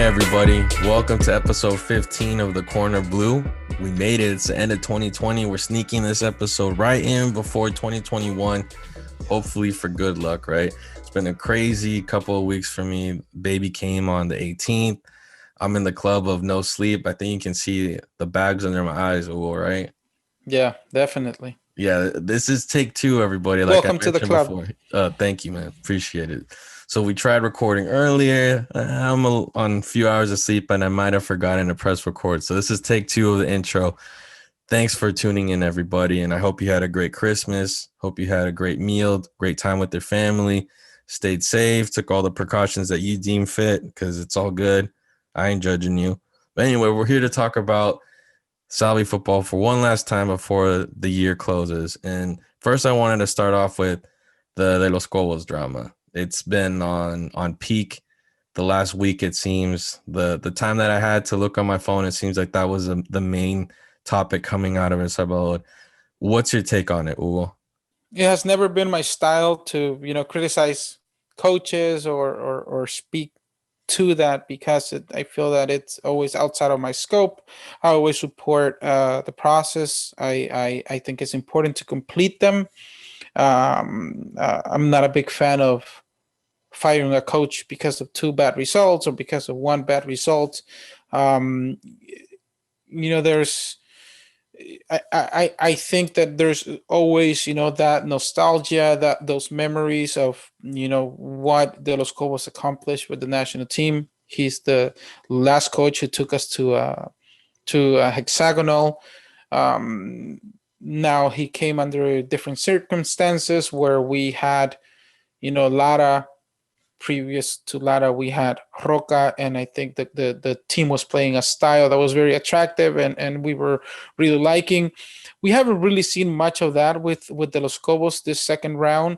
everybody. Welcome to episode 15 of The Corner Blue. We made it. It's the end of 2020. We're sneaking this episode right in before 2021, hopefully for good luck, right? It's been a crazy couple of weeks for me. Baby came on the 18th. I'm in the club of no sleep. I think you can see the bags under my eyes, right? Yeah, definitely. Yeah, this is take two, everybody. Like I Welcome to the mentioned club. before. Thank you, man. Appreciate it. So we tried recording earlier. On a few hours of sleep, and I might have forgotten to press record. So this is take two of the intro. Thanks for tuning in, everybody, and I hope you had a great Christmas. Hope you had a great meal, great time with your family. Stayed safe, took all the precautions that you deem fit, because it's all good. I ain't judging you. But anyway, we're here to talk about Salvi football for one last time before the year closes. And first, I wanted to start off with the De Los Cobos drama. It's been on peak the last week. It seems the time that I had to look on my phone, it seems like that was the main topic coming out of El Salvador. What's your take on it, Hugo? It has never been my style to, criticize coaches or speak to that because I feel that it's always outside of my scope. I always support the process. I think it's important to complete them. I'm not a big fan of firing a coach because of two bad results or because of one bad result. Um, there's I think that there's always that nostalgia, that those memories of what De Los Cobos accomplished with the national team. He's the last coach who took us to a hexagonal. Now he came under different circumstances where we had Lara. Previous to Lara, we had Roca, and I think that the team was playing a style that was very attractive, and we were really liking. We haven't really seen much of that with De Los Cobos this second round.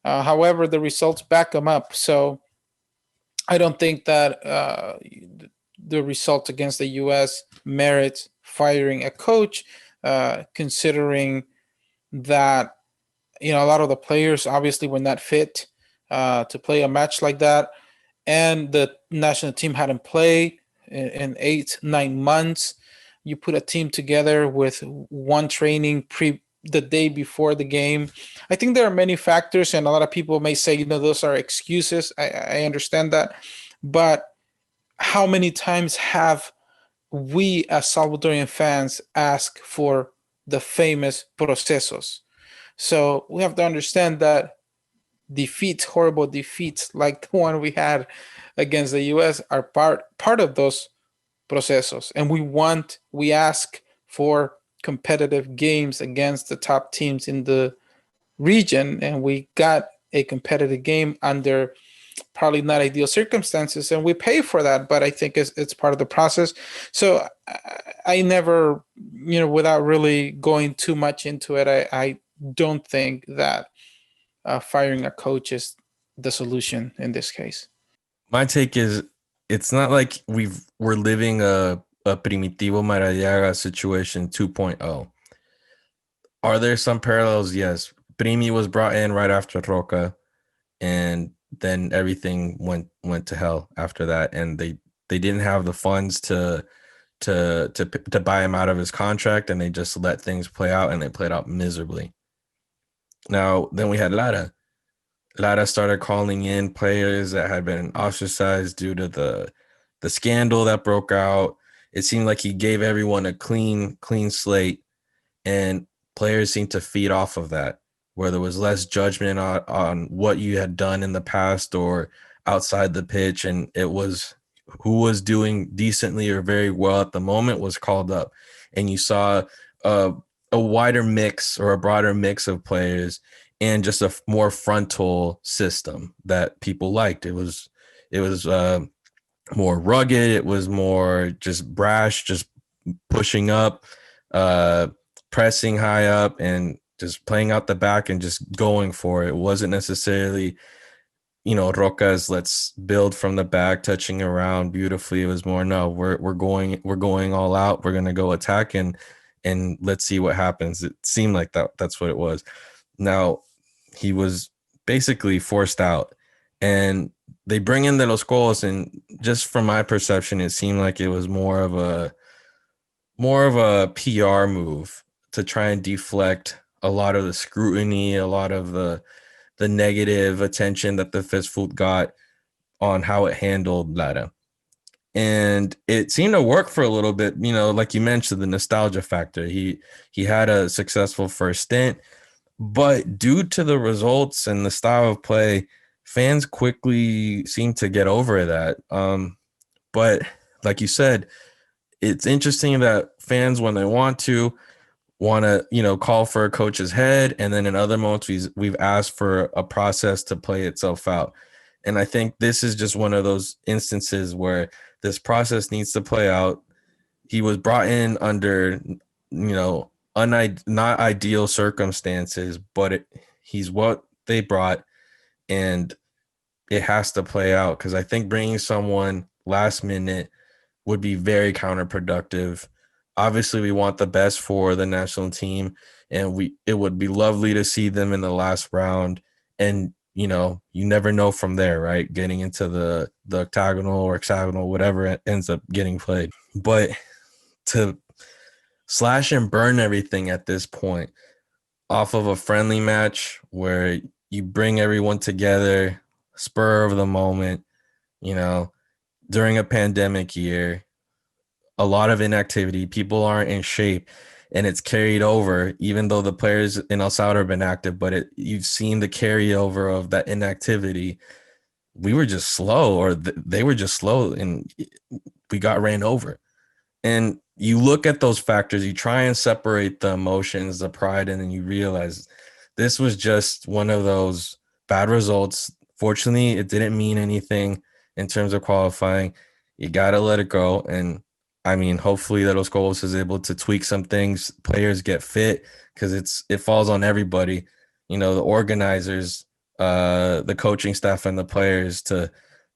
However, the results back them up. So I don't think that the result against the U.S. merits firing a coach, considering that a lot of the players obviously were not fit to play a match like that, and the national team hadn't played in 8 9 months. You put a team together with one training the day before the game. I think there are many factors, and a lot of people may say those are excuses. I understand that, but how many times have we as Salvadorian fans ask for the famous procesos? So we have to understand that defeats, horrible defeats like the one we had against the US, are part of those procesos, and we ask for competitive games against the top teams in the region, and we got a competitive game under probably not ideal circumstances, and we pay for that, but I think it's part of the process. So I never, without really going too much into it, I don't think that firing a coach is the solution in this case. My take is it's not like we're living a Primitivo Maradiaga situation 2.0. Are there some parallels? Yes. Primi was brought in right after Roca, and then everything went to hell after that, and they didn't have the funds to buy him out of his contract, and they just let things play out, and they played out miserably. Now then we had Lara. Lara started calling in players that had been ostracized due to the scandal that broke out. It seemed like he gave everyone a clean slate, and players seemed to feed off of that, where there was less judgment on what you had done in the past or outside the pitch, and it was who was doing decently or very well at the moment was called up, and you saw a wider mix or a broader mix of players and just a more frontal system that people liked. It was more rugged. It was more just brash, just pushing up, pressing high up, and just playing out the back and just going for it. It wasn't necessarily, Roca's let's build from the back, touching around beautifully. It was more, no, we're going all out. We're gonna go attack and let's see what happens. It seemed like that's what it was. Now he was basically forced out, and they bring in De Los Cobos, and just from my perception, it seemed like it was more of a PR move to try and deflect a lot of the scrutiny, a lot of the negative attention that the FESFUT got on how it handled Lara. And it seemed to work for a little bit, you know, like you mentioned, the nostalgia factor. He had a successful first stint, but due to the results and the style of play, fans quickly seem to get over that. But like you said, it's interesting that fans, when they want to, you know, call for a coach's head, and then in other moments we've asked for a process to play itself out. And I think this is just one of those instances where this process needs to play out. He was brought in under, you know, not ideal circumstances, but he's what they brought, and it has to play out, because I think bringing someone last minute would be very counterproductive. Obviously, we want the best for the national team, and it would be lovely to see them in the last round. And you know, you never know from there, right? Getting into the octagonal or hexagonal, whatever it ends up getting played. But to slash and burn everything at this point off of a friendly match where you bring everyone together, spur of the moment, you know, during a pandemic year, a lot of inactivity, people aren't in shape, and it's carried over, even though the players in El Salvador have been active, but you've seen the carryover of that inactivity. We were just slow, or they were just slow, and we got ran over. And you look at those factors, you try and separate the emotions, the pride, and then you realize this was just one of those bad results. Fortunately, it didn't mean anything in terms of qualifying. You got to let it go. And I mean, hopefully that Los Cobos is able to tweak some things, players get fit, because it falls on everybody, you know, the organizers, the coaching staff, and the players to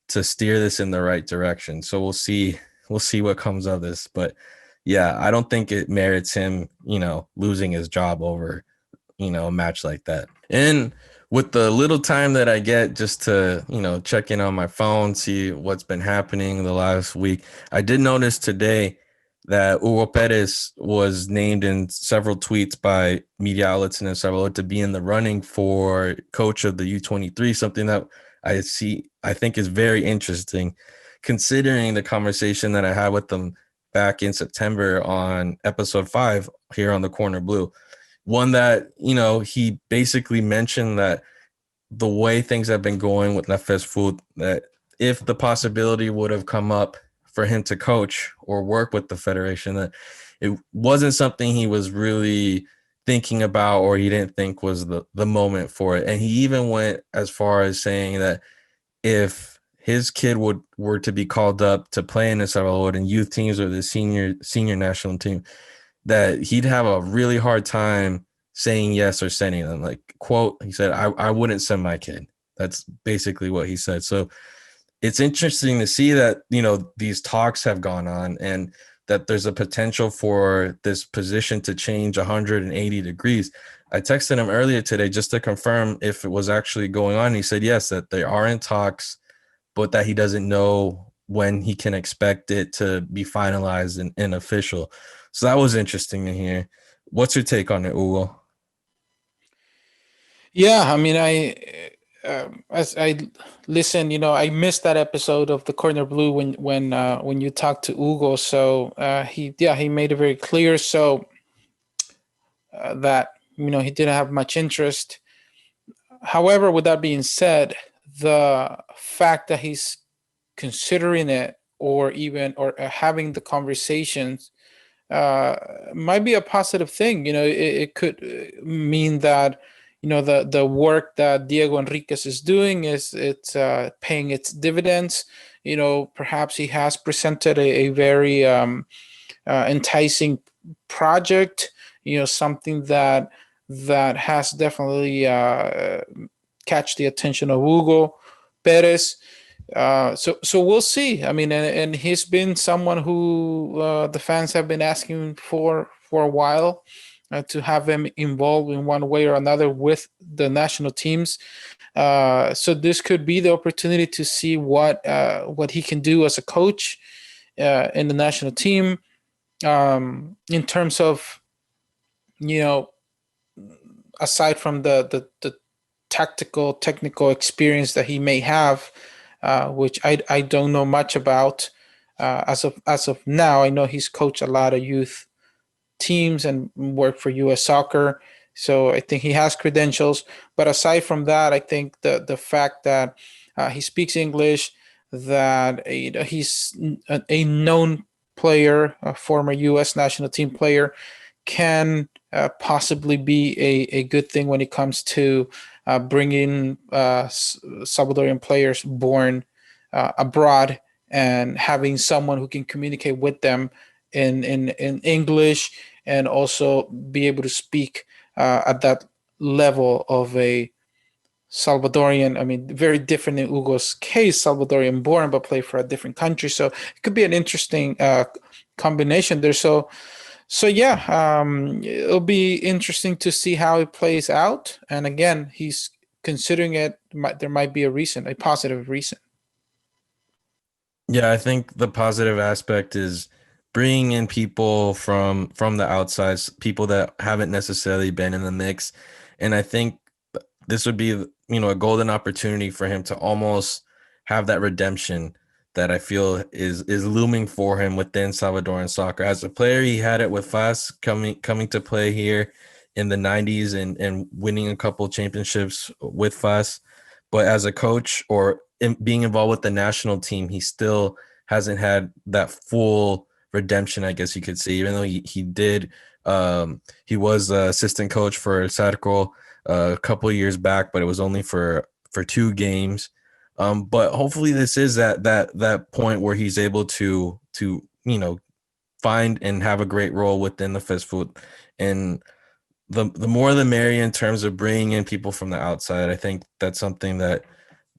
steer this in the right direction. So we'll see what comes of this. But yeah, I don't think it merits him, you know, losing his job over, you know, a match like that. And with the little time that I get just to, you know, check in on my phone, see what's been happening the last week, I did notice today that Hugo Perez was named in several tweets by media outlets in El Salvador to be in the running for coach of the U23, something that I think is very interesting, considering the conversation that I had with them back in September on episode 5 here on the Corner Blue. One that, you know, he basically mentioned that the way things have been going with La FESFUT, that if the possibility would have come up for him to coach or work with the federation, that it wasn't something he was really thinking about, or he didn't think was the moment for it. And he even went as far as saying that if his kid were to be called up to play in the Salvador and youth teams or the senior national team, that he'd have a really hard time saying yes or sending them. Like, quote, he said, I wouldn't send my kid. That's basically what he said. So it's interesting to see that, you know, these talks have gone on, and that there's a potential for this position to change 180 degrees. I texted him earlier today just to confirm if it was actually going on. He said yes, that they are in talks, but that he doesn't know when he can expect it to be finalized and official. So that was interesting to hear. What's your take on it, Hugo? Yeah, I mean, as I listen, you know, I missed that episode of the Corner Blue when you talked to Hugo. So he made it very clear. So that, you know, he didn't have much interest. However, with that being said, the fact that he's considering it, or even or having the conversations, might be a positive thing. You know, it could mean that, you know, the work that Diego Enriquez is doing is it's paying its dividends. You know, perhaps he has presented a very enticing project. You know, something that has definitely catch the attention of Hugo Perez. So we'll see. I mean, and he's been someone who the fans have been asking for a while, to have him involved in one way or another with the national teams. So this could be the opportunity to see what he can do as a coach in the national team, in terms of, you know, aside from the tactical technical experience that he may have, which I don't know much about as of now. I know he's coached a lot of youth teams and worked for U.S. Soccer, so I think he has credentials. But aside from that, I think the fact that he speaks English, that he's a known player, a former U.S. national team player, can possibly be a good thing when it comes to bringing Salvadorian players born abroad, and having someone who can communicate with them in English, and also be able to speak at that level of a Salvadorian. I mean, very different in Hugo's case, Salvadorian born, but play for a different country. So it could be an interesting combination there. So yeah, it'll be interesting to see how it plays out. And again, he's considering it. There might be a positive reason. Yeah, I think the positive aspect is bringing in people from the outside, people that haven't necessarily been in the mix, and I think this would be, a golden opportunity for him to almost have that redemption that I feel is looming for him within Salvadoran soccer. As a player, he had it with FAS coming to play here in the 90s and winning a couple championships with FAS. But as a coach or being involved with the national team, he still hasn't had that full redemption, I guess you could say, even though he did. He was the assistant coach for Sarco a couple of years back, but it was only for 2 games. But hopefully this is that point where he's able to find and have a great role within the FESFUT. And the more the merrier in terms of bringing in people from the outside. I think that's something that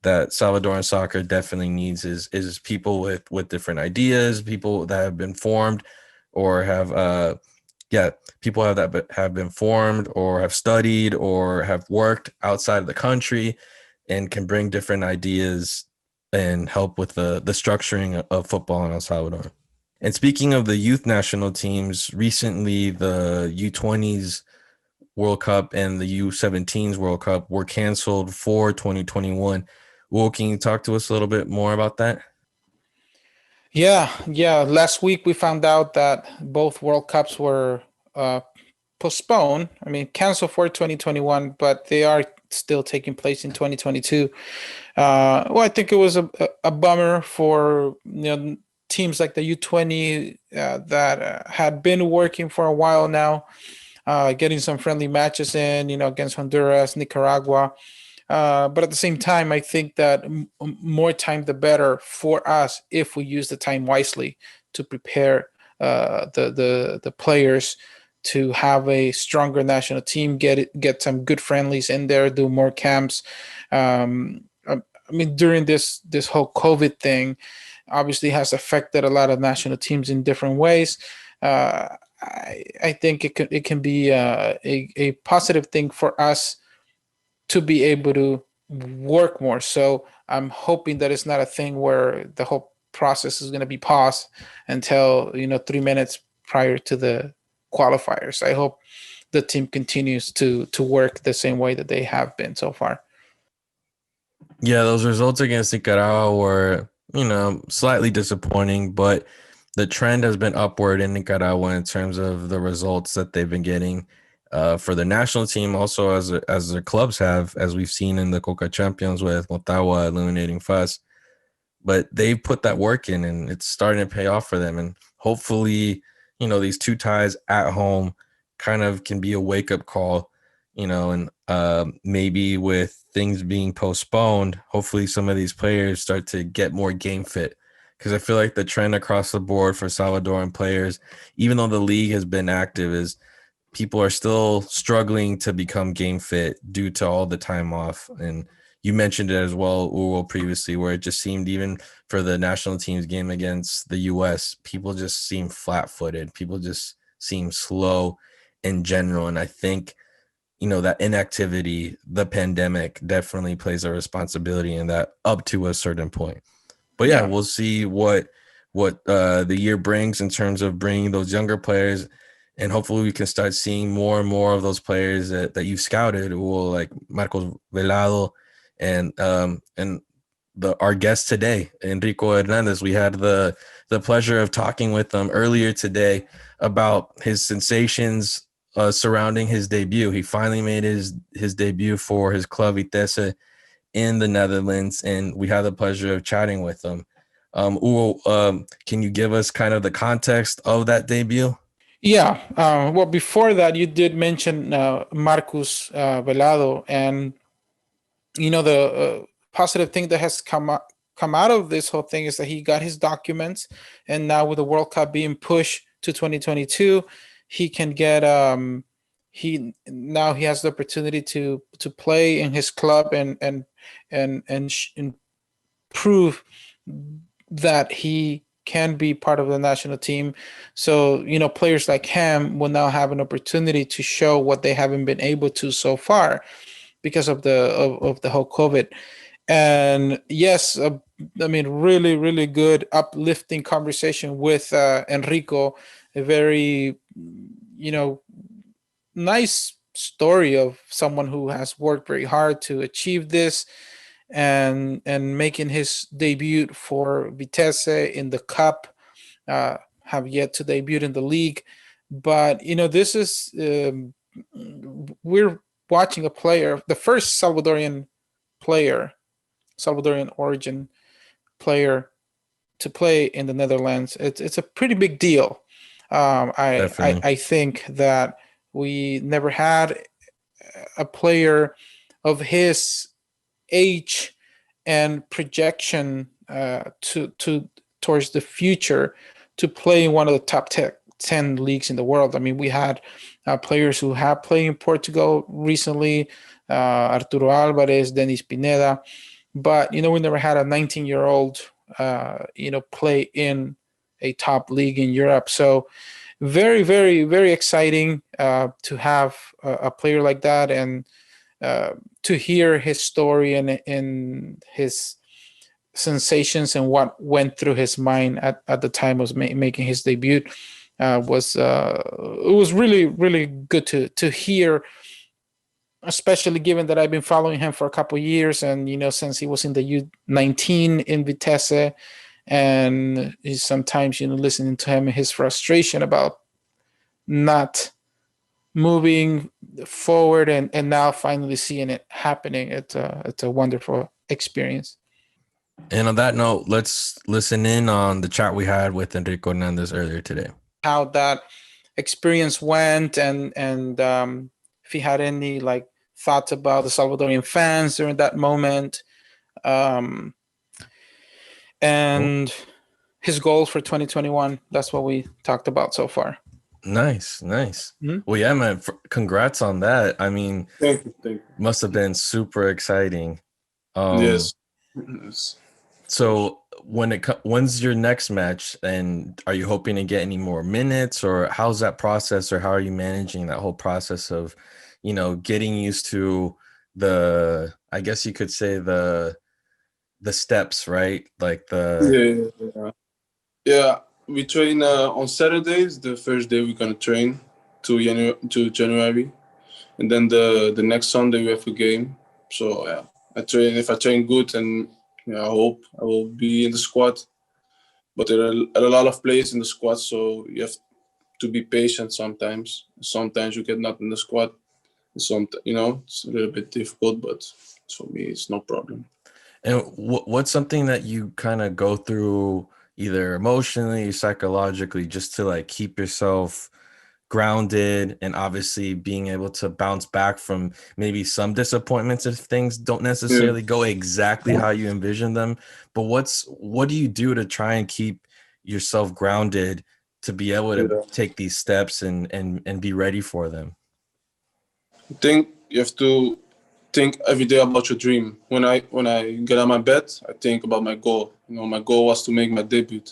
Salvadoran soccer definitely needs is people with different ideas, people that have been formed or have people that have been formed or have studied or have worked outside of the country and can bring different ideas and help with the structuring of football in El Salvador. And speaking of the youth national teams, recently the U20s World Cup and the U17s World Cup were canceled for 2021. Well, can you talk to us a little bit more about that? Yeah. Last week we found out that both World Cups were postponed. I mean, canceled for 2021, but they are still taking place in 2022. Well, I think it was a bummer for teams like the U20 that had been working for a while now, getting some friendly matches in, against Honduras, Nicaragua. But at the same time, I think that more time the better for us if we use the time wisely to prepare the players to have a stronger national team, get some good friendlies in there, do more camps. I mean, during this whole COVID thing, obviously has affected a lot of national teams in different ways. I think it can be a positive thing for us to be able to work more. So I'm hoping that it's not a thing where the whole process is going to be paused until 3 minutes prior to the qualifiers. I hope the team continues to work the same way that they have been so far. Yeah, those results against Nicaragua were, slightly disappointing, but the trend has been upward in Nicaragua in terms of the results that they've been getting for the national team, also as their clubs have, as we've seen in the Coca Champions with Motagua eliminating FAS. But they've put that work in, and it's starting to pay off for them. And hopefully, these 2 ties at home kind of can be a wake-up call, and maybe with things being postponed, hopefully some of these players start to get more game fit. Because I feel like the trend across the board for Salvadoran players, even though the league has been active, is people are still struggling to become game fit due to all the time off. And you mentioned it as well, Uwe, previously, where it just seemed even for the national team's game against the U.S., people just seem flat-footed. People just seem slow in general. And I think, that inactivity, the pandemic definitely plays a responsibility in that up to a certain point. But yeah, we'll see what the year brings in terms of bringing those younger players, and hopefully we can start seeing more and more of those players that you've scouted, like Marcos Velado and our guest today, Enrico Hernandez. We had the pleasure of talking with him earlier today about his sensations surrounding his debut. He finally made his debut for his club Vitesse in the Netherlands, and we had the pleasure of chatting with him. Hugo, can you give us kind of the context of that debut? Yeah. Well, before that, you did mention Marcos Velado, and the positive thing that has come out of this whole thing is that he got his documents, and now with the World Cup being pushed to 2022, he can get he has the opportunity to play in his club and prove that he can be part of the national team. So players like him will now have an opportunity to show what they haven't been able to so far because of the whole COVID. And yes, I mean, really, really good, uplifting conversation with Enrico. A very, nice story of someone who has worked very hard to achieve this, and making his debut for Vitesse in the cup. Have yet to debut in the league, but this is we're watching a player, the first Salvadorian origin player to play in the Netherlands. It's a pretty big deal. I think that we never had a player of his age and projection towards the future to play in one of the top 10 leagues in the world. I mean, we had players who have played in Portugal recently, Arturo Alvarez, Dennis Pineda, but we never had a 19-year-old play in a top league in Europe. So very, very, very exciting to have a player like that, and to hear his story and his sensations and what went through his mind at the time of making his debut. It was really, really good to hear, especially given that I've been following him for a couple of years, and since he was in the U19 in Vitesse, and he's sometimes listening to him and his frustration about not moving forward, and now finally seeing it happening. It's a wonderful experience. And on that note, let's listen in on the chat we had with Enrico Hernandez earlier today. How that experience went, and if he had any thoughts about the Salvadorian fans during that moment, and his goals for 2021. That's what we talked about so far. Nice. Mm-hmm. Well, yeah, man, congrats on that. I mean, thank you. Must have been super exciting. Yes. So when's your next match, and are you hoping to get any more minutes, or how's that process, or how are you managing that whole process of, getting used to I guess you could say the steps, right? Like Yeah. We train on Saturdays. The first day we're gonna train to January, and then the next Sunday we have a game. So yeah, if I train good, and I hope I will be in the squad. But there are a lot of players in the squad, so you have to be patient sometimes. Sometimes you get not in the squad. It's a little bit difficult, but for me, it's no problem. And what's something that you kind of go through, either emotionally, psychologically, just to keep yourself grounded, and obviously being able to bounce back from maybe some disappointments if things don't necessarily go exactly how you envision them? But what do you do to try and keep yourself grounded to be able to take these steps and be ready for them? I think you have to think every day about your dream. When I get out of my bed, I think about my goal. My goal was to make my debut.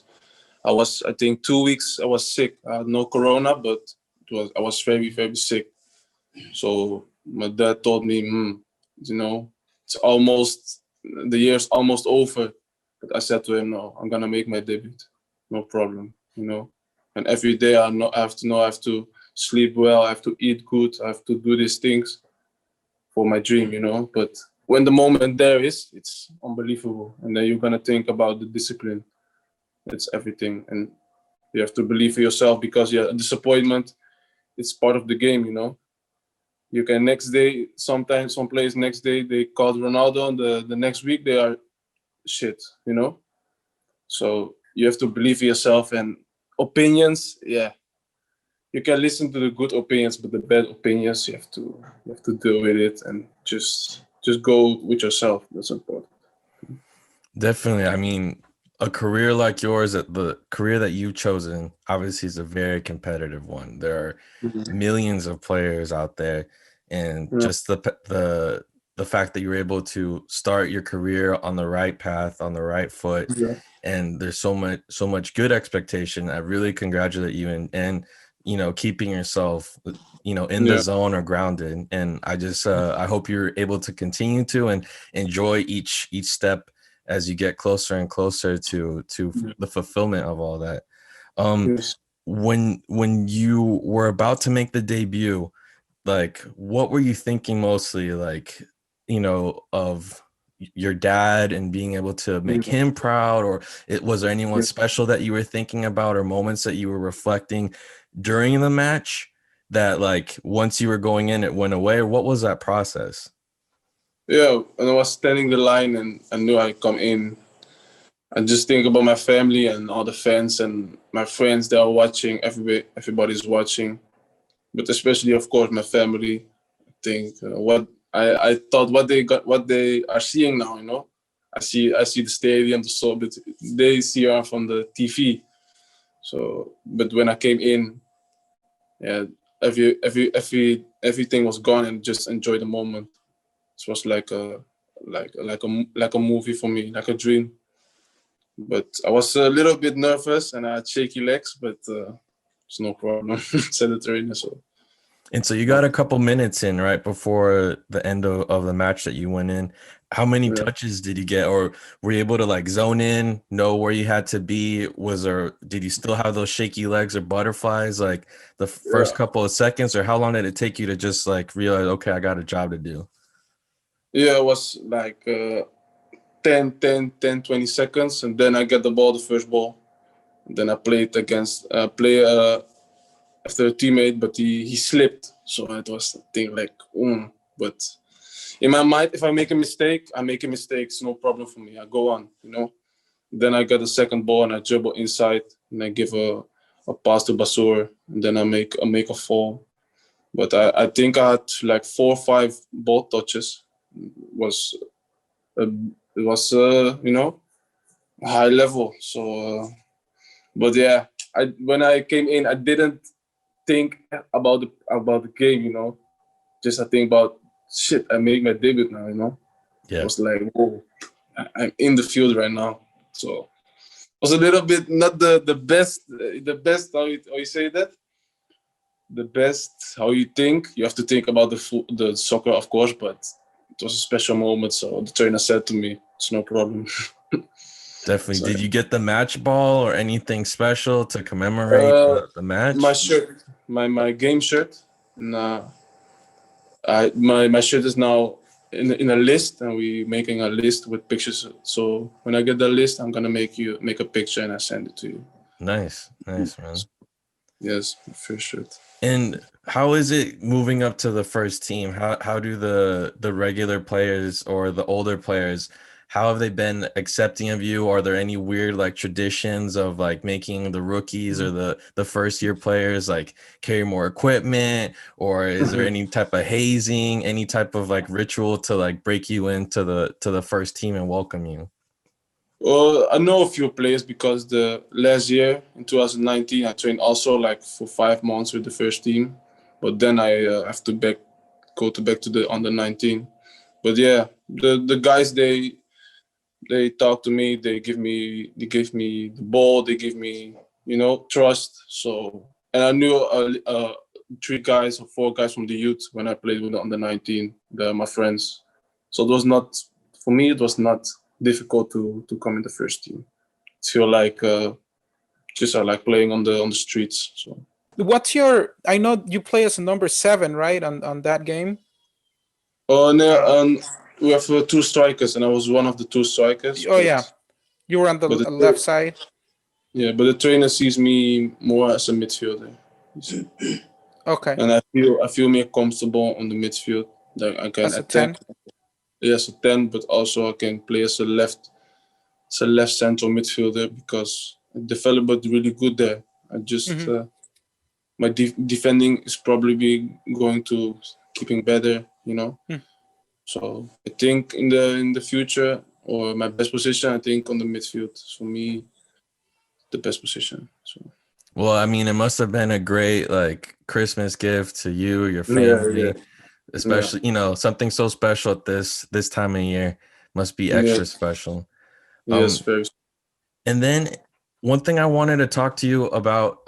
I think 2 weeks I was sick. I had no corona, but I was very, very sick. So my dad told me, you know, the year's almost over. But I said to him, no, I'm gonna make my debut, no problem, you know. And every day I have to sleep well, I have to eat good, I have to do these things for my dream, you know. But when the moment there is, it's unbelievable. And then you're gonna think about the discipline. It's everything, and you have to believe in yourself, because disappointment, it's part of the game, you know. You can next day, sometimes some players next day they call Ronaldo, and the next week they are shit, you know. So you have to believe in yourself. And opinions, yeah, you can listen to the good opinions, but the bad opinions you have to deal with it, and just go with yourself. That's important. Definitely. I mean, a career like yours, the career that you've chosen, obviously is a very competitive one. There are millions of players out there, and just the fact that you're able to start your career on the right path, on the right foot, and there's so much good expectation. I really congratulate you, and you know, keeping yourself, you know, in the zone or grounded. And I just I hope you're able to continue to and enjoy each step as you get closer and closer to the fulfillment of all that. When you were about to make the debut, like, what were you thinking mostly? Like, you know, of your dad and being able to make him proud, or was there anyone special that you were thinking about, or moments that you were reflecting during the match that, like, once you were going in, it went away? Or what was that process? Yeah, and I was standing the line, and I knew I'd come in. I just think about my family and all the fans and my friends that are watching. Everybody's watching, but especially, of course, my family. I think what I thought, what they are seeing now. You know, I see the stadium, but they see her from the TV. So, but when I came in, yeah, everything was gone, and just enjoy the moment. It was like a movie for me, like a dream. But I was a little bit nervous and I had shaky legs, but it's no problem. Said the trainer. So. And so you got a couple minutes in right before the end of the match that you went in. How many touches did you get, or were you able to, like, zone in, know where you had to be? Did you still have those shaky legs or butterflies, like the first couple of seconds, or how long did it take you to just, like, realize, okay, I got a job to do? Yeah, it was like 20 seconds, and then I get the first ball. And then I played against after a teammate, but he slipped. So it was a thing like, but in my mind, if I make a mistake, I make a mistake. It's no problem for me. I go on, you know. Then I get the second ball and I dribble inside, and I give a pass to Basur, and then I make a fall. But I think I had like 4 or 5 ball touches. It was you know, high level. So, but yeah, when I came in, I didn't think about the game. You know, just I think about shit. I make my debut now. You know, I was like, whoa, I'm in the field right now. So it was a little bit not the best. The best, how you say that? The best, how you think. You have to think about the soccer, of course, but it was a special moment. So the trainer said to me, "It's no problem." Definitely. So, did you get the match ball or anything special to commemorate the match? My shirt, my game shirt. And, my shirt is now in a list, and we making a list with pictures. So when I get the list, I'm gonna make a picture and I send it to you. Nice, man. Yes, first shirt. And how is it moving up to the first team? How do the regular players or the older players, how have they been accepting of you? Are there any weird, like, traditions of, like, making the rookies or the first year players, like, carry more equipment, or is there any type of hazing, any type of, like, ritual to, like, break you into the first team and welcome you? Well, I know a few players because the last year in 2019 I trained also like for 5 months with the first team, but then I have to go back to the under 19. But yeah, the guys they talk to me, they give me the ball, they give me, you know, trust. So, and I knew 3 guys or 4 guys from the youth when I played with the under 19. They're my friends. So it was not, for me, it was not difficult to come in the first team. It feel like just I like playing on the streets. So What's your? I know you play as a number 7, right? On that game. no, we have 2 strikers, and I was one of the 2 strikers. Oh yeah, you were on the left side. Yeah, but the trainer sees me more as a midfielder. Okay. And I feel more comfortable on the midfield. That I can As a attack. 10? Yes, a 10, but also I can play as a left central midfielder because I developed really good there. I just my defending is probably going to keeping better, you know. So I think in the future, or my best position, I think on the midfield. For me, the best position. So. Well, I mean, it must have been a great like Christmas gift to you, your family, especially you know, something so special at this time of year must be extra special. Yes, very. And then one thing I wanted to talk to you about,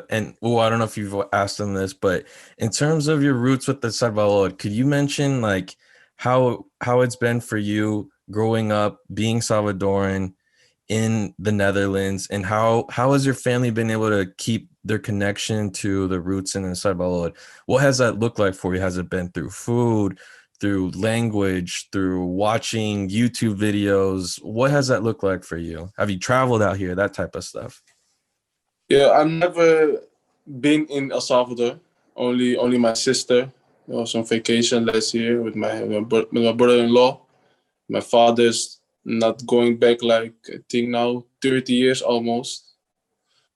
and I don't know if you've asked them this, but in terms of your roots with the Salvador, could you mention like how it's been for you growing up being Salvadoran in the Netherlands, and how has your family been able to keep their connection to the roots in El Salvador? What has that looked like for you? Has it been through food, through language, through watching YouTube videos? What has that looked like for you? Have you traveled out here, that type of stuff? Yeah, I've never been in El Salvador. Only my sister. I was on vacation last year with my brother-in-law. My father's not going back, like I think now 30 years almost.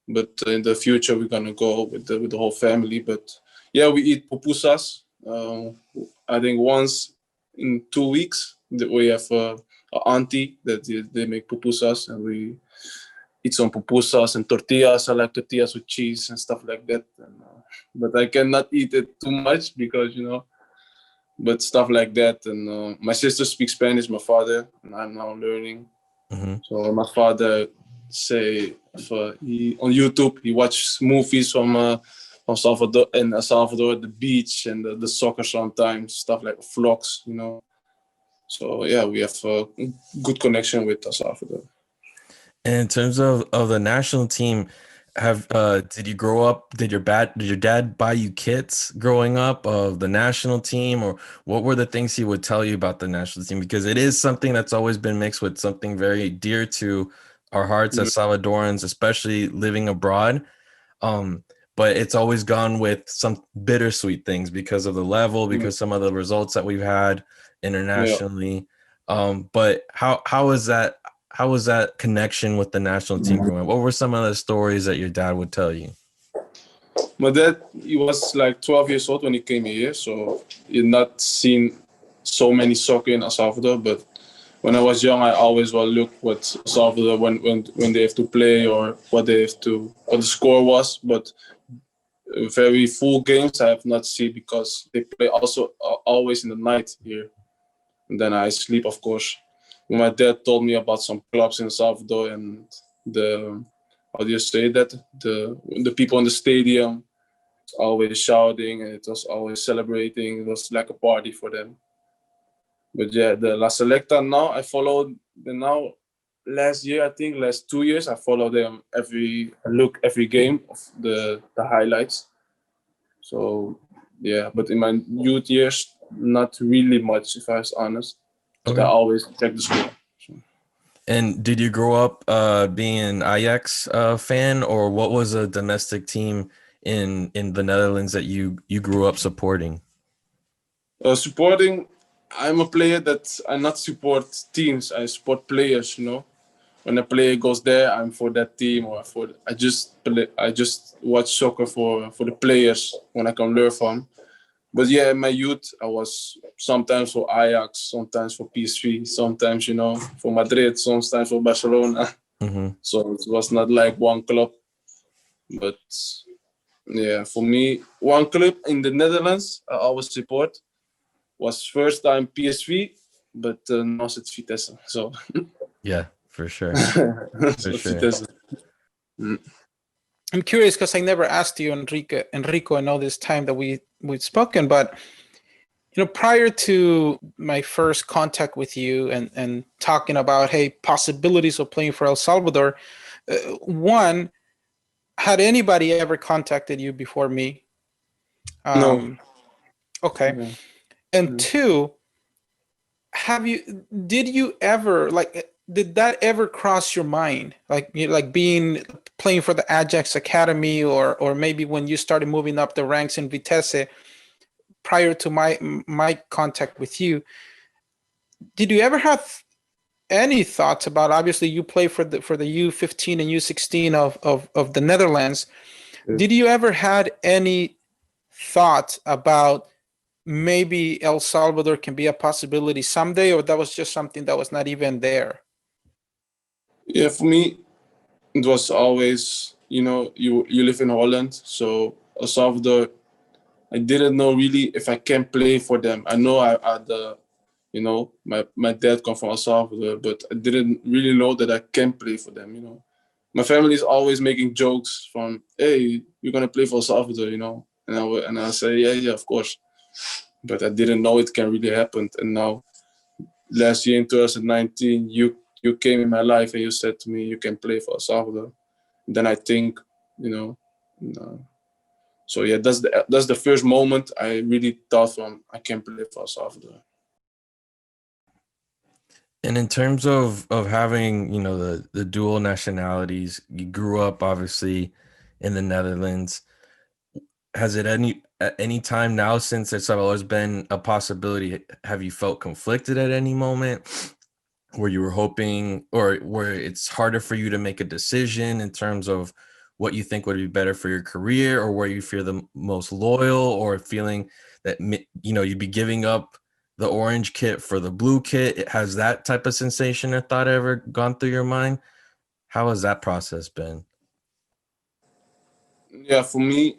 But in the future we're gonna go with the whole family. But yeah, we eat pupusas. I think once in 2 weeks we have an auntie that they make pupusas, and we eat some pupusas and tortillas. I like tortillas with cheese and stuff like that. And, but I cannot eat it too much because but stuff like that. And my sister speaks Spanish, my father, and I'm now learning. So my father say on YouTube he watches movies from Salvador and El Salvador, the beach and the soccer sometimes, stuff like vlogs, you know. So yeah, we have a good connection with El Salvador. And in terms of the national team, did you grow up? Did your dad buy you kits growing up of the national team, or what were the things he would tell you about the national team? Because it is something that's always been mixed with something very dear to our hearts as Salvadorans, especially living abroad. But it's always gone with some bittersweet things because of the level, because some of the results that we've had internationally. But how was that? How was that connection with the national team growing up? What were some of the stories that your dad would tell you? My dad, he was like 12 years old when he came here, so he had not seen so many soccer in El Salvador. But when I was young, I always will look what El Salvador when they have to play, or what the score was. But very full games I have not seen because they play also always in the night here, and then I sleep, of course. My dad told me about some clubs in Salvador and the people in the stadium always shouting, and it was always celebrating. It was like a party for them. But yeah, the La Selecta now I followed them now. Last 2 years I follow them every game of the highlights. So yeah, but in my youth years not really much, if I was honest. But I always check the score. And did you grow up being an Ajax fan, or what was a domestic team in the Netherlands that you grew up supporting? Supporting, I'm a player that I not support teams. I support players. You know, when a player goes there, I'm for that team, or I just watch soccer for the players when I can learn from. But yeah, in my youth, I was sometimes for Ajax, sometimes for PSV, sometimes, for Madrid, sometimes for Barcelona. So it was not like one club. But yeah, for me, one club in the Netherlands I always support was first time PSV, but now it's Vitesse. So yeah, for sure. For sure. Vitesse. I'm curious because I never asked you, Enrico, in all this time that we've spoken, but prior to my first contact with you and talking about, hey, possibilities of playing for El Salvador, one, had anybody ever contacted you before me? No. Okay. Yeah. And two, did you ever did that ever cross your mind, like being playing for the Ajax Academy, or maybe when you started moving up the ranks in Vitesse prior to my contact with you? Did you ever have any thoughts about, obviously you play for the U15 and U16 of the Netherlands? Yeah. Did you ever had any thought about maybe El Salvador can be a possibility someday, or that was just something that was not even there? Yeah, for me, it was always, you live in Holland, so El Salvador, I didn't know really if I can play for them. I know I had my dad come from El Salvador, but I didn't really know that I can play for them. My family is always making jokes from, hey, you're gonna play for El Salvador, and I say, yeah, of course. But I didn't know it can really happen. And now, last year in 2019, you came in my life and you said to me, you can play for El Salvador. And then I think, so yeah, that's the first moment I really thought from, I can play for El Salvador. And in terms of having, the dual nationalities, you grew up obviously in the Netherlands. Has it at any time now since El Salvador's been a possibility, have you felt conflicted at any moment where you were hoping, or where it's harder for you to make a decision in terms of what you think would be better for your career, or where you feel the most loyal, or feeling that, you'd be giving up the orange kit for the blue kit? Has that type of sensation or thought ever gone through your mind? How has that process been? Yeah, for me,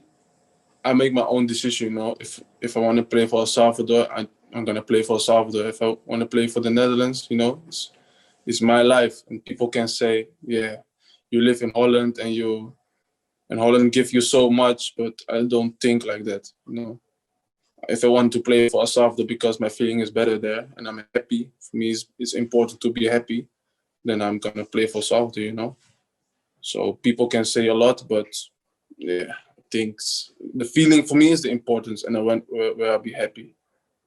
I make my own decision. If I want to play for El Salvador, I'm gonna play for El Salvador. If I want to play for the Netherlands, it's my life. And people can say, yeah, you live in Holland and Holland give you so much, but I don't think like that. If I want to play for El Salvador because my feeling is better there and I'm happy, for me it's important to be happy, then I'm gonna play for El Salvador. So people can say a lot, but yeah, I think the feeling for me is the importance, and I went where I'll be happy.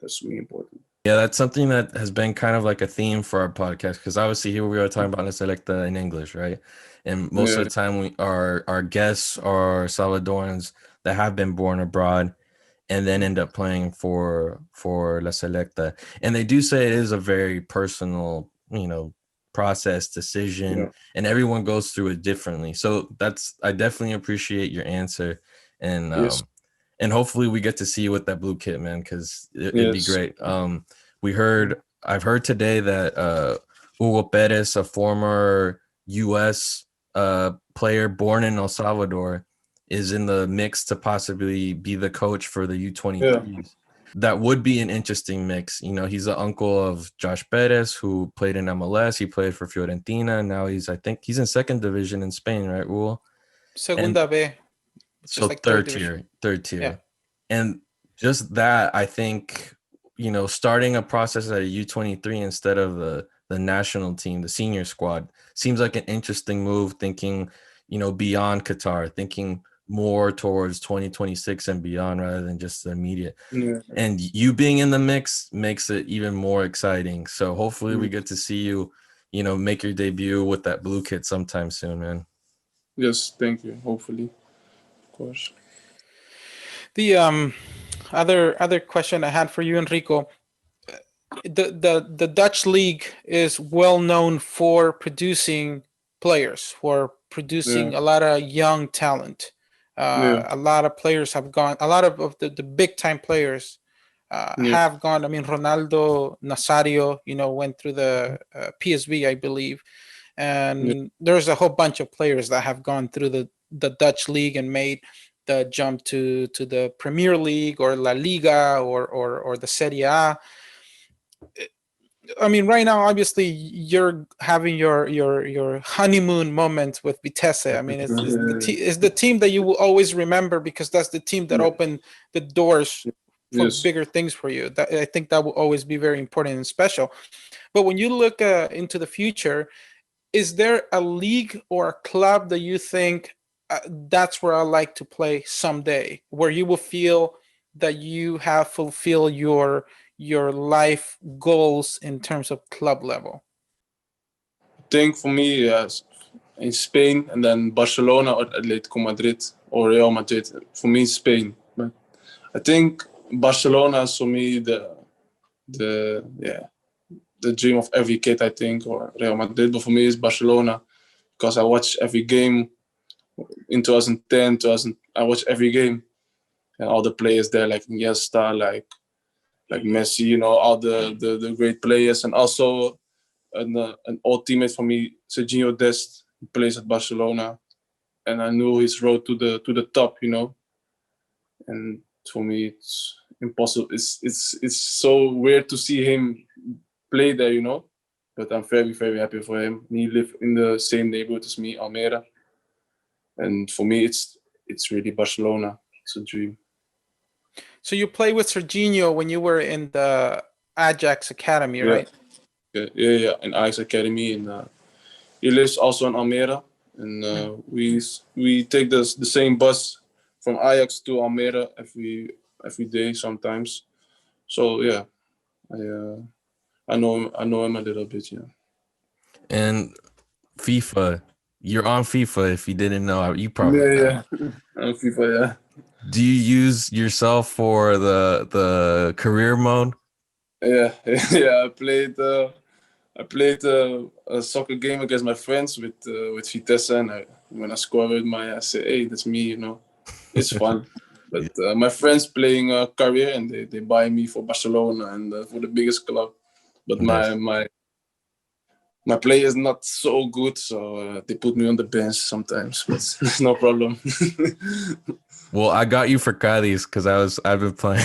That's really important. Yeah, that's something that has been kind of like a theme for our podcast, because obviously here we are talking about Selecta in English, right? And most of the time our guests are Salvadorans that have been born abroad and then end up playing for La Selecta. And they do say it is a very personal, process, decision, and everyone goes through it differently. So I definitely appreciate your answer. And Yes. and hopefully we get to see you with that blue kit, man, because it'd be great. I've heard today that Hugo Perez, a former US player born in El Salvador, is in the mix to possibly be the coach for the U23s. Yeah. That would be an interesting mix. He's the uncle of Josh Perez, who played in MLS. He played for Fiorentina. Now I think he's in second division in Spain, right, Hugo? Segunda B. So like third tier. Yeah. And just that, I think, starting a process at a U23 instead of the national team, the senior squad, seems like an interesting move, thinking, beyond Qatar, thinking more towards 2026 and beyond, rather than just the immediate. Yeah. And you being in the mix makes it even more exciting. So hopefully we get to see you, make your debut with that blue kit sometime soon, man. Yes, thank you. Hopefully, of course. The other question I had for you, Enrico, the Dutch league is well known for producing players, for producing a lot of young talent. A lot of players have gone. A lot of the big time players have gone. I mean, Ronaldo Nazario, went through the PSV, I believe, and there's a whole bunch of players that have gone through the Dutch league and made the jump to the Premier League or La Liga or the Serie A. I mean, right now, obviously, you're having your honeymoon moment with Vitesse. I mean, it's the team that you will always remember because that's the team that opened the doors for Yes. bigger things for you. That, I think that will always be very important and special. But when you look into the future, is there a league or a club that you think that's where I like to play someday, where you will feel that you have fulfilled your life goals in terms of club level? I think for me, yes, in Spain and then Barcelona or Atletico Madrid or Real Madrid. For me, Spain. But I think Barcelona is for me the dream of every kid, I think, or Real Madrid. But for me, it's Barcelona because I watch every game in 2010, 2000. I watch every game and all the players there, like Iniesta, like Messi, you know, all the great players, and also an old teammate for me, Serginho Dest, who plays at Barcelona, and I knew his road to the top, you know. And for me, it's impossible. It's so weird to see him play there, you know. But I'm very, very happy for him. He lives in the same neighborhood as me, Almere. And for me, it's really Barcelona. It's a dream. So you played with Serginho when you were in the Ajax Academy, right? Yeah. In Ajax Academy, and he lives also in Almere. And we take the same bus from Ajax to Almere every day sometimes. So yeah, I know him a little bit, yeah. And FIFA, you're on FIFA. If you didn't know, you probably Yeah. On FIFA, yeah. Do you use yourself for the career mode? Yeah. I played a soccer game against my friends with Vitesse, and when I score with I say, hey, that's me, you know. It's fun. But my friends playing a career, and they buy me for Barcelona and for the biggest club. But Nice. my play is not so good, so they put me on the bench sometimes. But it's no problem. Well, I got you for Cadiz because I've been playing,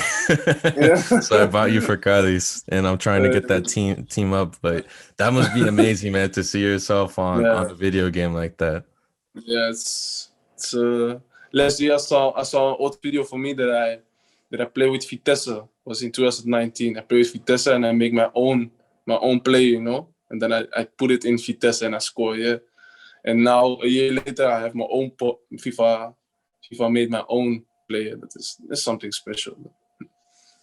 so I bought you for Cadiz, and I'm trying to get that team up. But that must be amazing, man, to see yourself on a video game like that. Yeah, it's last year I saw an old video for me that I play with Vitesse. It was in 2019. I play with Vitesse and I make my own play, you know, and then I put it in Vitesse and I score. Yeah, and now a year later I have my own FIFA made my own player. That's something special.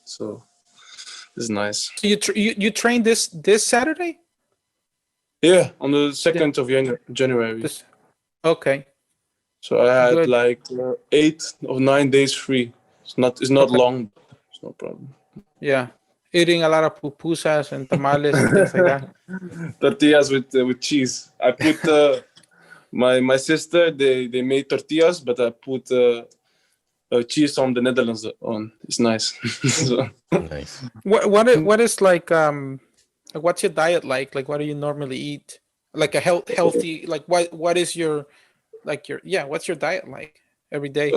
So it's nice. So you trained this Saturday? Yeah, on the 2nd of January. Okay. So I had like 8 or 9 days free. It's not long. It's no problem. Yeah, eating a lot of pupusas and tamales and things like that. Tortillas with cheese. I put my sister. They made tortillas, but I put cheese from the Netherlands on. It's nice. So. Nice. What is like what's your diet like? Like what do you normally eat? Like a healthy like what is your what's your diet like every day?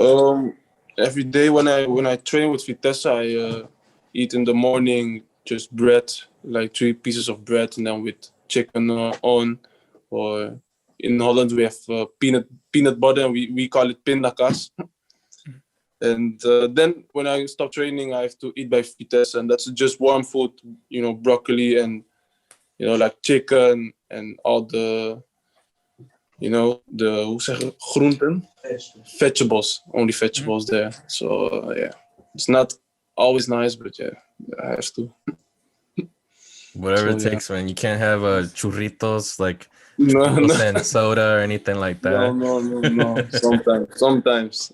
Every day when I train with Vitesse, I eat in the morning just bread, like 3 pieces of bread, and then with chicken on. Or in Holland we have peanut butter, and we call it pindakaas. And then when I stop training, I have to eat by Vitesse, and that's just warm food, you know, broccoli and, you know, like chicken and all the, you know, the groenten? Vegetables, only vegetables there. So yeah, it's not always nice, but yeah, I have to. Whatever it takes, man. You can't have churritos like No. and soda or anything like that. No. Sometimes.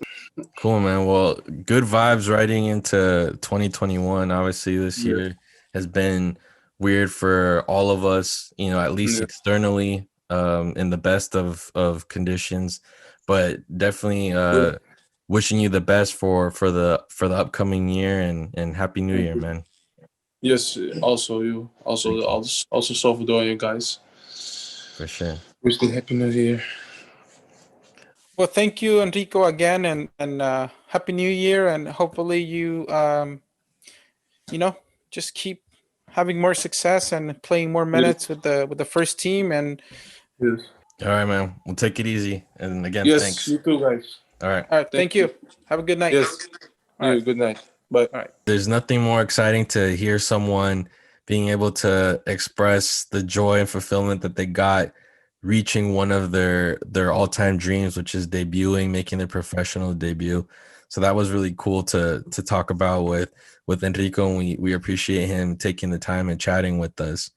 Cool, man. Well, good vibes riding into 2021. Obviously, this year has been weird for all of us, you know, at least externally, in the best of conditions. But definitely wishing you the best for the upcoming year and Happy New Year, man. Yes, also you. Also Salvador, you guys. For sure. Wish you Happy New Year. Well, thank you, Enrico, again, and Happy New Year, and hopefully you, you know, just keep having more success and playing more minutes with the first team. And Yes. All right, man. We'll take it easy. And again, Yes. thanks. You too, guys. All right. all right, thank you. Have a good night. Yes. All right. Good night. Bye. All right. There's nothing more exciting to hear someone being able to express the joy and fulfillment that they got reaching one of their all-time dreams, which is debuting, making their professional debut. So that was really cool to talk about with Enrico, and we appreciate him taking the time and chatting with us.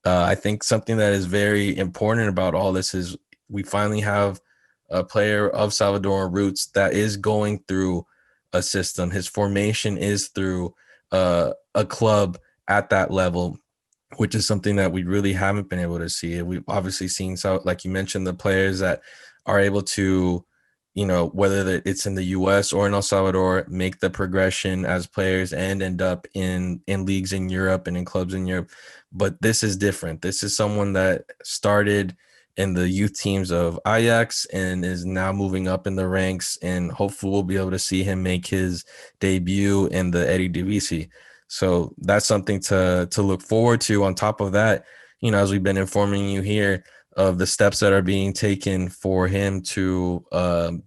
I think something that is very important about all this is we finally have a player of Salvadoran roots that is going through a system. His formation is through a club at that level, which is something that we really haven't been able to see. We've obviously seen, so like you mentioned, the players that are able to, whether it's in the US or in El Salvador, make the progression as players and end up in leagues in Europe and in clubs in Europe. But this is different. This is someone that started in the youth teams of Ajax and is now moving up in the ranks, and hopefully we'll be able to see him make his debut in the Eredivisie. So that's something to look forward to. On top of that, as we've been informing you here of the steps that are being taken for him to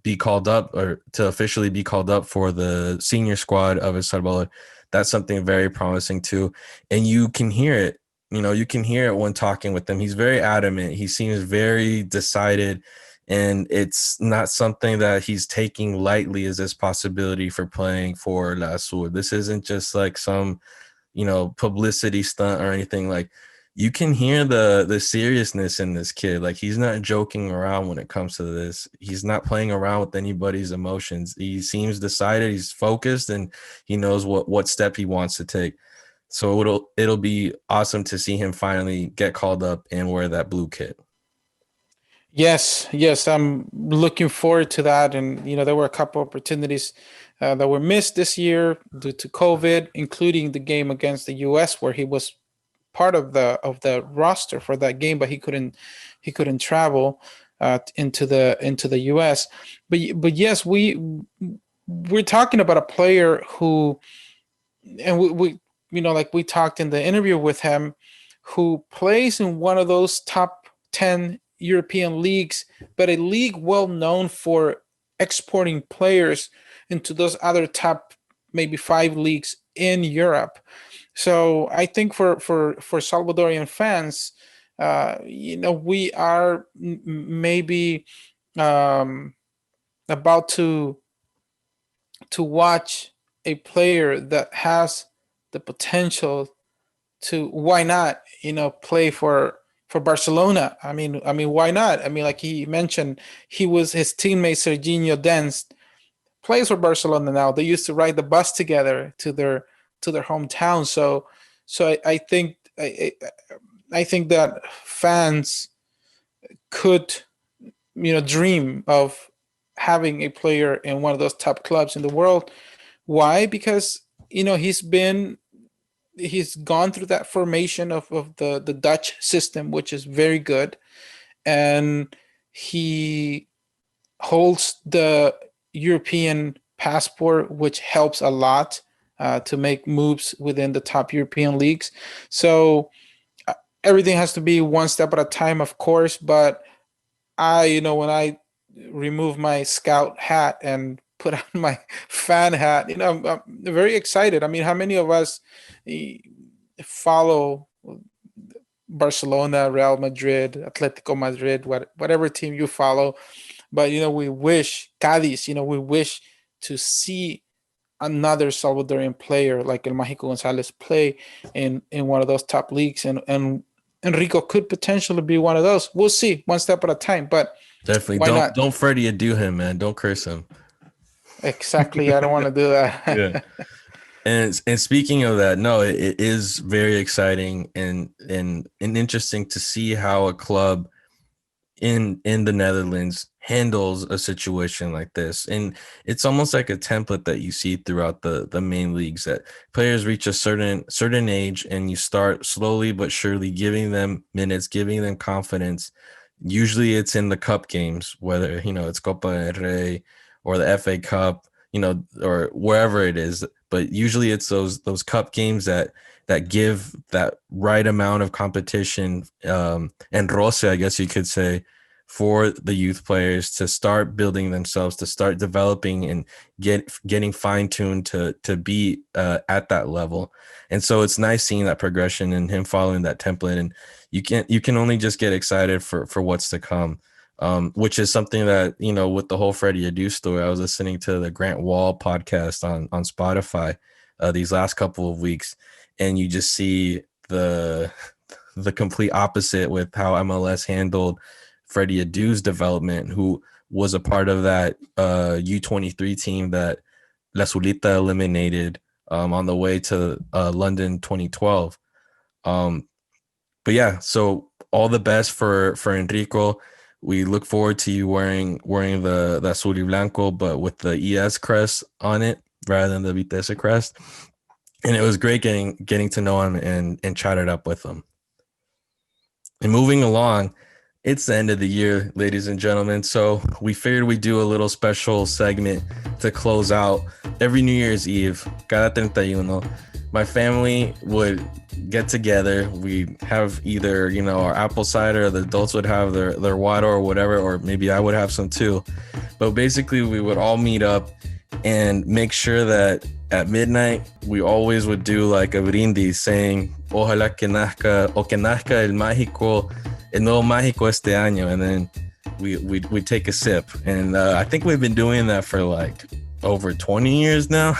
be called up, or to officially be called up for the senior squad of El Salvador, that's something very promising too. And you can hear it. You can hear it when talking with him. He's very adamant. He seems very decided, and it's not something that he's taking lightly as this possibility for playing for La Azul. This isn't just like some, publicity stunt or anything. Like, you can hear the seriousness in this kid. Like, he's not joking around when it comes to this. He's not playing around with anybody's emotions. He seems decided, he's focused, and he knows what step he wants to take. So it'll be awesome to see him finally get called up and wear that blue kit. Yes, I'm looking forward to that. And there were a couple opportunities that were missed this year due to COVID, including the game against the US, where he was part of the roster for that game, but he couldn't travel into the US. But yes, we're talking about a player who, and we like we talked in the interview with him, who plays in one of those top 10 European leagues, but a league well known for exporting players into those other top maybe 5 leagues in Europe. So I think for Salvadorian fans, we are maybe about to watch a player that has the potential to, why not, play for Barcelona. I mean, why not? I mean, like he mentioned, his teammate Serginho Dest plays for Barcelona now. They used to ride the bus together to their hometown. So I think that fans could, dream of having a player in one of those top clubs in the world. Why? Because he's gone through that formation of the Dutch system, which is very good, and he holds the European passport, which helps a lot to make moves within the top European leagues. So everything has to be one step at a time, of course, but when I remove my scout hat and put on my fan hat, I'm very excited. I mean, how many of us follow Barcelona, Real Madrid, Atletico Madrid, whatever team you follow? But we wish Cádiz, we wish to see another Salvadorian player like El Mágico González play in one of those top leagues, and Enrico could potentially be one of those. We'll see, one step at a time. But definitely don't Freddie ado him, man. Don't curse him. Exactly. I don't want to do that. Yeah. And speaking of that, no, it is very exciting and interesting to see how a club in the Netherlands handles a situation like this. And it's almost like a template that you see throughout the main leagues, that players reach a certain age and you start slowly but surely giving them minutes, giving them confidence. Usually it's in the cup games, whether it's Copa del Rey or the FA Cup, or wherever it is. but usually it's those cup games that give that right amount of competition and roce, I guess you could say, for the youth players to start building themselves, to start developing and getting fine-tuned to be at that level. And so it's nice seeing that progression and him following that template. And you can only just get excited for what's to come, which is something that, you know, with the whole Freddie Adu story, I was listening to the Grant Wall podcast on Spotify these last couple of weeks, and you just see the complete opposite with how MLS handled Freddie Adu's development, who was a part of that U23 team that La Zulita eliminated on the way to London 2012. But yeah, so all the best for Enrico. We look forward to you wearing the Azul y Blanco, but with the ES crest on it rather than the Vitesse crest. And it was great getting to know him and chat it up with him. And moving along, it's the end of the year, ladies and gentlemen. So we figured we'd do a little special segment to close out every New Year's Eve. Cada 31. My family would get together. We have either, you know, our apple cider, or the adults would have their water or whatever, or maybe I would have some too. But basically, we would all meet up and make sure that at midnight, we always would do like a brindis saying, Ojalá que nazca, o que nazca el mágico, el nuevo mágico este año. And then we'd take a sip. And I think we've been doing that for like over 20 years now.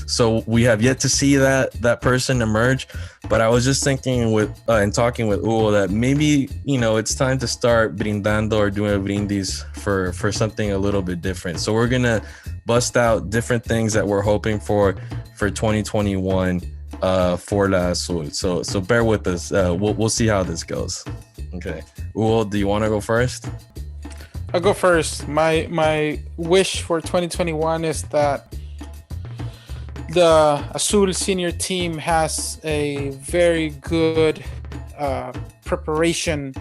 So we have yet to see that person emerge. But I was just thinking with and talking with Hugo that maybe, you know, it's time to start brindando or doing a brindis for something a little bit different. So we're gonna bust out different things that we're hoping for 2021 for La Azul. So bear with us. We'll see how this goes. Okay, Hugo, do you want to go first? I'll go first. My wish for 2021 is that the Azul senior team has a very good preparation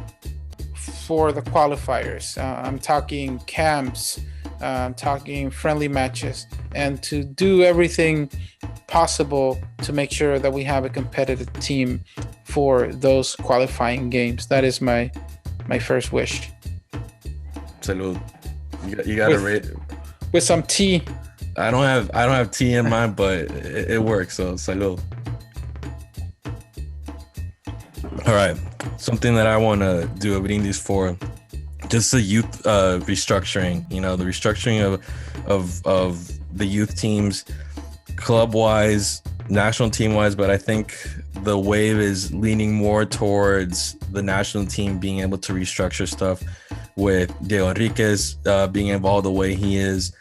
for the qualifiers. I'm talking camps, I'm talking friendly matches, and to do everything possible to make sure that we have a competitive team for those qualifying games. That is my first wish. Salud. You got to rate with some tea. I don't have tea in mine, but it works. So salud. All right, something that I want to do a brindis for, just the youth restructuring. You know, the restructuring of the youth teams, club wise, national team wise. But I think the wave is leaning more towards the national team being able to restructure stuff, with Diego Enriquez being involved the way he is.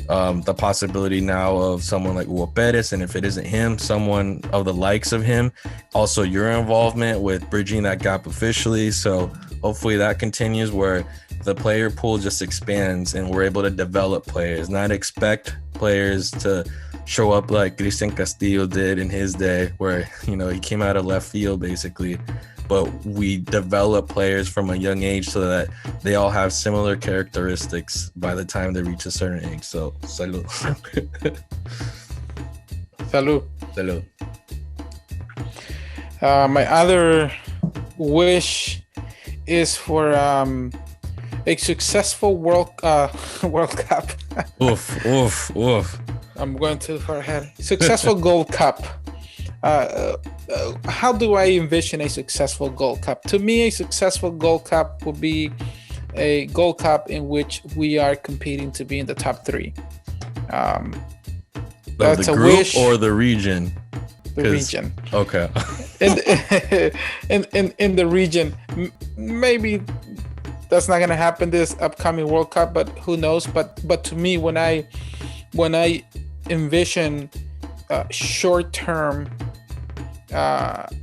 The possibility now of someone like Hugo Perez, and if it isn't him, someone of the likes of him. Also, your involvement with bridging that gap officially. So hopefully that continues, where the player pool just expands and we're able to develop players, not expect players to show up like Cristian Castillo did in his day, where, you know, he came out of left field basically. But we develop players from a young age so that they all have similar characteristics by the time they reach a certain age. So, salud. Salud. Salud. My other wish is for a successful World Cup. Oof. I'm going too far ahead. Successful Gold Cup. How do I envision a successful Gold Cup? To me, a successful Gold Cup would be a Gold Cup in which we are competing to be in the top three. That's the a group wish. or the region? The region. Okay. in the region, maybe that's not going to happen this upcoming World Cup, but who knows? But to me, when I envision short-term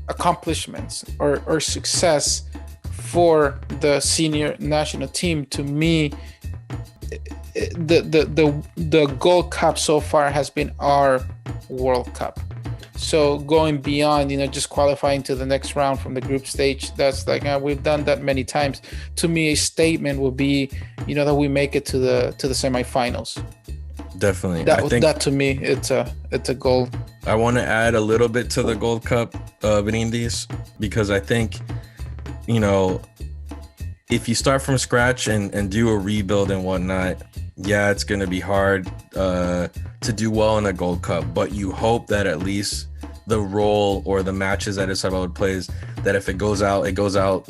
accomplishments or success for the senior national team, to me, the Gold Cup so far has been our World Cup. So going beyond, just qualifying to the next round from the group stage, that's like we've done that many times. To me, a statement would be, that we make it to the semifinals. Definitely. That to me, it's a goal. I want to add a little bit to the Gold Cup Brindis, because I think, you know, if you start from scratch and do a rebuild and whatnot, yeah, it's going to be hard to do well in a Gold Cup, but you hope that at least the role or the matches that El Salvador plays, that if it goes out,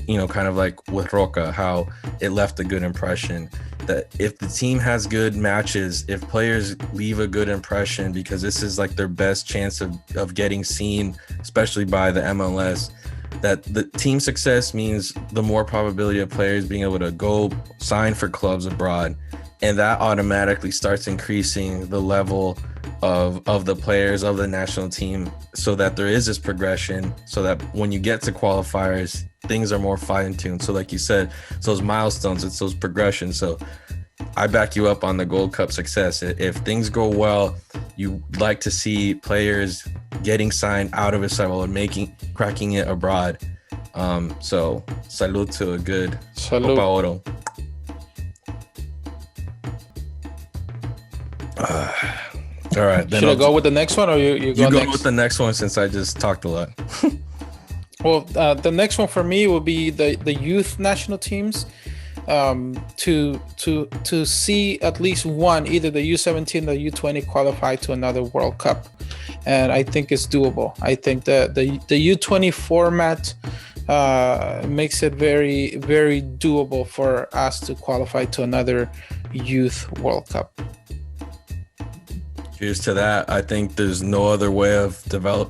you know, kind of like with Roca, how it left a good impression. That if the team has good matches, if players leave a good impression, because this is like their best chance of getting seen, especially by the MLS, that the team success means the more probability of players being able to go sign for clubs abroad. And that automatically starts increasing the level of the players of the national team, so that there is this progression, so that when you get to qualifiers, things are more fine-tuned. So like you said, it's those milestones, it's those progressions. So I back you up on the Gold Cup success. If things go well, you like to see players getting signed out of El Salvador, cracking it abroad. So salute to a good Copa Oro. All right. Then Should I go with the next one, or you go next? With the next one, since I just talked a lot. Well, the next one for me will be the youth national teams. To see at least one, either the U17 or U20, qualify to another World Cup, and I think it's doable. I think the U20 format makes it very, very doable for us to qualify to another youth World Cup. Cheers to that. I think there's no other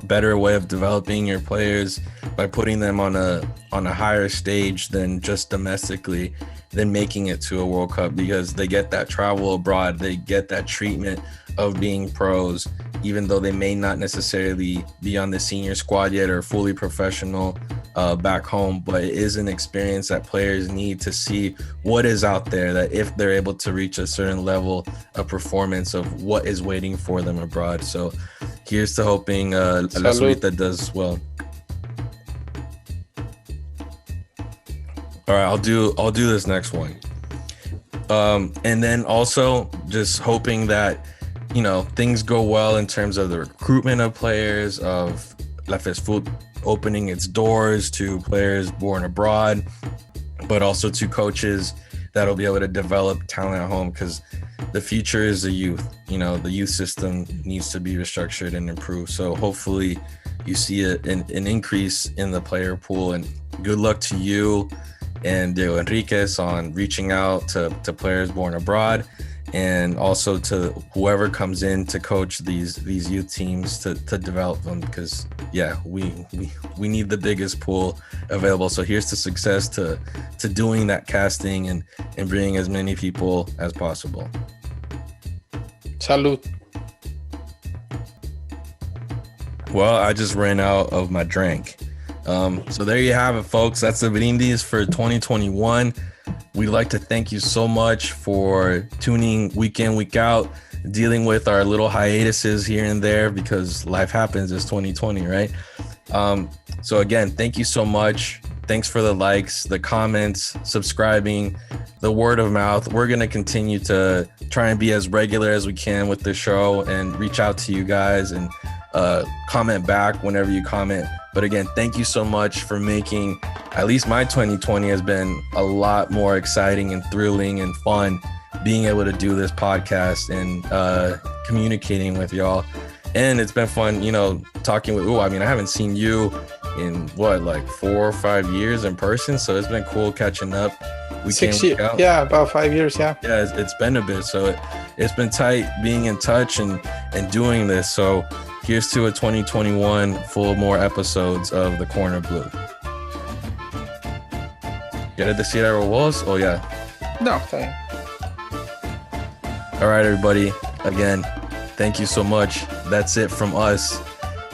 better way of developing your players by putting them on a higher stage than just domestically, than making it to a World Cup, because they get that travel abroad, they get that treatment of being pros, even though they may not necessarily be on the senior squad yet or fully professional back home. But it is an experience that players need to see what is out there, that if they're able to reach a certain level of performance, of what is waiting for them abroad. So here's to hoping La Solita does well. All right, I'll do this next one. And then also just hoping that, you know, things go well in terms of the recruitment of players, of La FESFUT opening its doors to players born abroad, but also to coaches that'll be able to develop talent at home, because the future is the youth. You know, the youth system needs to be restructured and improved. So hopefully you see an increase in the player pool, and good luck to you and Diego Enriquez on reaching out to players born abroad, and also to whoever comes in to coach these youth teams to develop them, because yeah, we need the biggest pool available. So here's to success to doing that casting and bringing as many people as possible. Salud. Well, I just ran out of my drink. So there you have it, folks. That's the Brindis for 2021. We'd like to thank you so much for tuning week in, week out, dealing with our little hiatuses here and there, because life happens. It's 2020, right? So again, thank you so much. Thanks for the likes, the comments, subscribing, the word of mouth. We're going to continue to try and be as regular as we can with the show and reach out to you guys and comment back whenever you comment. But again, thank you so much for making, at least my 2020 has been a lot more exciting and thrilling and fun, being able to do this podcast and communicating with y'all. And it's been fun, you know, talking with, I haven't seen you in like 4 or 5 years in person. So it's been cool catching up. 6 years. Yeah, about 5 years. Yeah. Yeah, it's been a bit. So it's been tight being in touch and doing this. So here's to a 2021 full more episodes of The Corner Blue. ¿Quieres decir algo vos? Oh, yeah. No, thank you. All right, everybody. Again, thank you so much. That's it from us.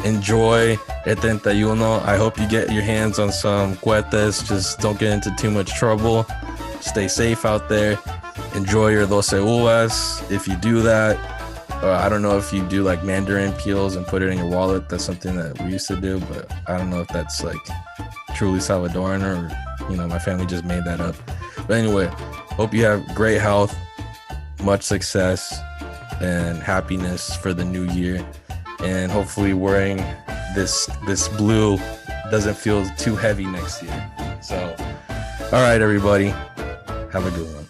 Enjoy El 31. I hope you get your hands on some cuetes. Just don't get into too much trouble. Stay safe out there. Enjoy your 12 uvas. If you do that, I don't know if you do like mandarin peels and put it in your wallet. That's something that we used to do, but I don't know if that's like truly Salvadoran or, you know, my family just made that up. But anyway, hope you have great health, much success, and happiness for the new year. And hopefully wearing this blue doesn't feel too heavy next year. So, all right, everybody, have a good one.